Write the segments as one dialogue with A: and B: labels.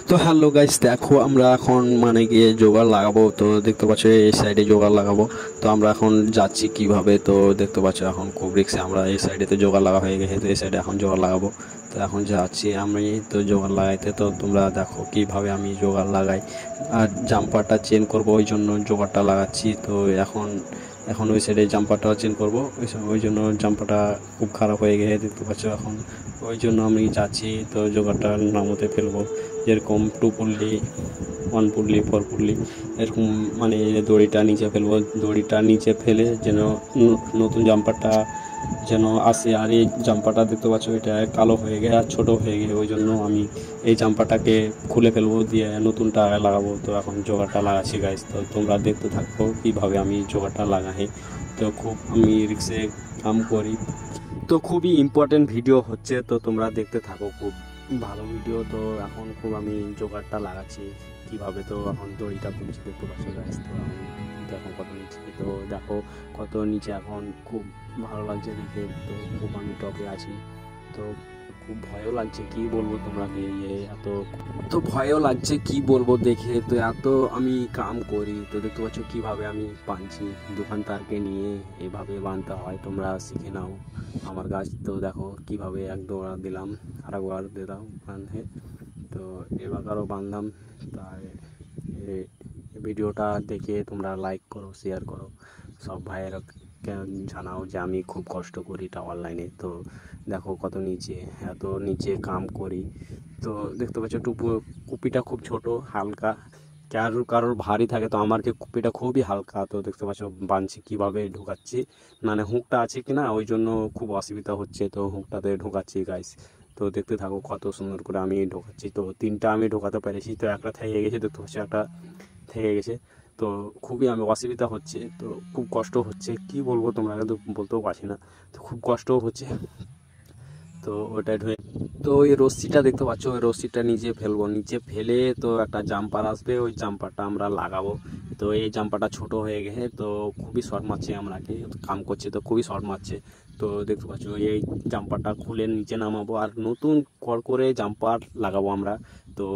A: তো hello guys, দেখো আমরা এখন মানে গিয়ে জোগাড় লাগাবো। তো দেখতে পাচ্ছ এই সাইডে জোগাড় লাগাবো। তো আমরা এখন যাচ্ছি কিভাবে, তো দেখতে পাচ্ছ এখন খুব রিক্সে আমরা এই সাইডেতে জোগাড় লাগা হয়ে গেছে। তো এই সাইডে এখন জোগাড় লাগাবো। তো এখন যাচ্ছি আমি তো জোগাড় লাগাইতে। তো তোমরা দেখো কিভাবে আমি জোগাড় লাগাই। আর জাম্পারটা চেঞ্জ করবো, ওই জন্য জোগাড়টা লাগাচ্ছি। তো এখন এখন ওই সাইডে জাম্পারটা চেঞ্জ করবো, ওই জন্য জাম্পারটা খুব খারাপ হয়ে গেছে দেখতে পাচ্ছ এখন। ওই জন্য আমি যাচ্ছি তো জোগাড়টা নামতে ফেলবো। যেরকম 2 পুল্লি, 1 পুল্লি, 4 পুল্লি এরকম মানে দড়িটা নিচে ফেলবো। দড়িটা নিচে ফেলে যেন নতুন জাম্পারটা যেন আসে। আর এই জাম্পারটা দেখতে পাচ্ছ এটা কালো হয়ে গেছে আর ছোটো হয়ে গেছে, ওই জন্য আমি এই জাম্পারটাকে খুলে ফেলবো, দিয়ে নতুনটা লাগাবো। তো এখন জোগাড়টা লাগাচ্ছি গাইস। তো তোমরা দেখতে থাকো কীভাবে আমি জোগাড়টা লাগাই। তো খুব আমি রিক্সে কাম করি, তো খুবই ইম্পর্টেন্ট ভিডিও হচ্ছে। তো তোমরা দেখতে থাকো, খুব ভালো ভিডিও। তো এখন খুব আমি জোগাড়টা লাগাচ্ছি কিভাবে। তো এখন দড়িটা খুলছি দেখতে পাচ্ছ গাইস। তো এখন দেখো কত নিচে, তো দেখো কত নিচে এখন খুব ভালো লাগছে দেখে। তো খুব আমি টপে আছি, তো খুব ভয়ও লাগছে কি বলবো তোমাকে। এত তো ভয়ও লাগছে কি বলবো দেখে। তো এত আমি কাম করি, তো দেখতে পাচ্ছ কিভাবে আমি বাঁধছি। দোকানদারকে নিয়ে এভাবে বাঁধতে হয়, তোমরা শিখে নাও আমার কাছ। তো দেখো কিভাবে এক দৌড়া দিলাম, আর একবার দিলাম বাঁধে। তো এবার আরও বাঁধলাম। তাই ভিডিওটা দেখে তোমরা লাইক করো, শেয়ার করো, সব ভাইয়েরা জানাও যে আমি খুব কষ্ট করি টাওয়ার লাইনে। তো দেখো কত নিচে, এত নিচে কাম করি। তো দেখতে পাচ্ছ কুপিটা খুব ছোট হালকা, কারোর ভারী থাকে। তো আমার যে কুপিটা খুবই হালকা। তো দেখতে পাচ্ছ বাঁধছি কীভাবে ঢুকাচ্ছি, মানে হুকটা আছে কি না ওই জন্য খুব অসুবিধা হচ্ছে। তো হুকটাতে ঢুকাচ্ছি গাইস। তো দেখতে থাকো কত সুন্দর করে আমি ঢোকাচ্ছি। তো 3টা আমি ঢোকাতে পেরেছি, তো একটা থেকে গেছে দেখতে পাচ্ছি, একটা থেকে গেছে। তো খুবই আমি অসুবিধা হচ্ছে, তো খুব কষ্ট হচ্ছে কি বলবো তোমরা তো বলতেও পারছি না। তো খুব কষ্টও হচ্ছে। তো ওটা ঢুয়ে তো ওই রশ্মিটা দেখতে পাচ্ছ, ওই রশ্মিটা নিচে ফেলবো। নিচে ফেলে তো একটা জাম্পার আসবে, ওই জাম্পারটা আমরা লাগাবো। তো এই জাম্পারটা ছোট হয়ে গেছে, তো খুবই শর্ট মারছে, আমরাকে কাম করছে তো খুবই শর্ট মারছে। তো দেখতে পাচ্ছ এই জাম্পারটা খুলে নিচে নামাবো আর নতুন করে জাম্পার লাগাবো আমরা। তো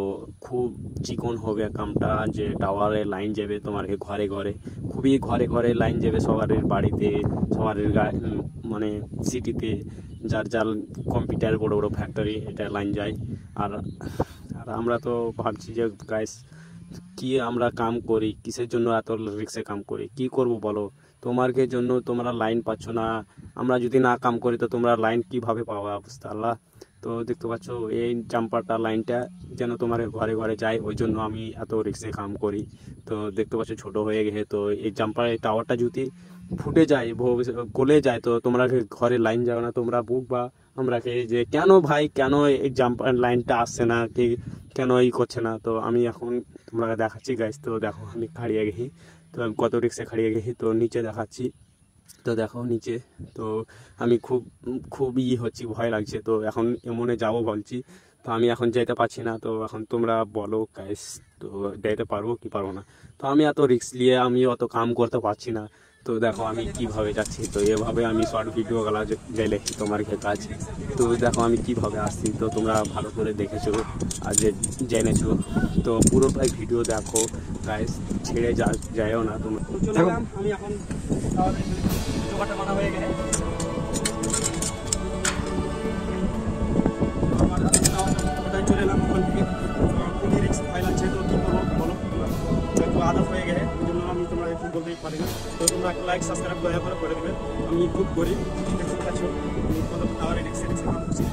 A: খুব চিকন হবে কামটা, যে টাওয়ারে লাইন যাবে তোমার ঘরে ঘরে, খুবই ঘরে ঘরে লাইন যাবে সবার বাড়িতে, সবার মানে সিটিতে, যার যার কম্পিউটার বড় বড় ফ্যাক্টরি এটা লাইন যায়। আর আর আমরা তো ভাবছি যে গাইস কি আমরা কাম করি, কিসের জন্য এত রিক্সে কাম করি, কি করব বলো। তোমারকে জন্য তোমরা লাইন পাচ্ছ না, আমরা যদি না কাম করি তো তোমরা লাইন কিভাবে পাওয়া অবস্থা আল্লাহ। তো দেখতে পাচ্ছ এই জাম্পারটা লাইনটা যেন তোমার ঘরে ঘরে যায়, ওই জন্য আমি এত রিক্সে কাম করি। তো দেখতে পাচ্ছ ছোট হয়ে গেছে। তো এই জাম্পার এই টাওয়ারটা যদি ফুটে যায়, গলে যায়, তো তোমরা ঘরে লাইন যাবে না, তোমরা বুকবা আমরাকে যে কেন ভাই, কেন এই জাম্পার লাইনটা আসছে না, কি কেন এই করছে না। তো আমি এখন তোমরা দেখাচ্ছি গাইস। তো দেখো আমি খাড়িয়ে গেছি, তো আমি কত রিক্সে খাড়িয়ে গেছি। তো নিচে দেখাচ্ছি, তো দেখো নিচে। তো আমি খুব খুব হচ্ছি, ভয় লাগছে। তো এখন এমনে যাবো বলছি, তো আমি এখন যেতে পারছি না। তো এখন তোমরা বলো গাইস, তো যেতে পারবো কি পারবো না। তো আমি এত রিস্ক নিয়ে আমি অত কাম করতে পারছি না। তো দেখো আমি কিভাবে যাচ্ছি, তো এভাবে আমি শর্ট ভিডিও গেলা গেলে তোমার কাজ। তো দেখো আমি কিভাবে আসছি, তো তোমরা ভালো করে দেখেছো আর যে জেনেছো। তো পুরোটাই ভিডিও দেখো গাইস, ছেড়ে যায়ও না তোমরা। আমি এখন জোগাড়টা বানা হয়ে গেছে। চলে এলাম ওখান থেকে, খুবই রিক্স ভয় লাগছে। তো কী করবো বলো, একটু আদাত হয়ে গেছে, ওই জন্য আমি তোমরা একটু বলতেই পারি না। তো তোমরা একটা লাইক সাবস্ক্রাইব দয়া করে দেবে। আমি খুব করি, দেখতে পাচ্ছ কত টাওয়ারে রিক্সে কাম করছি।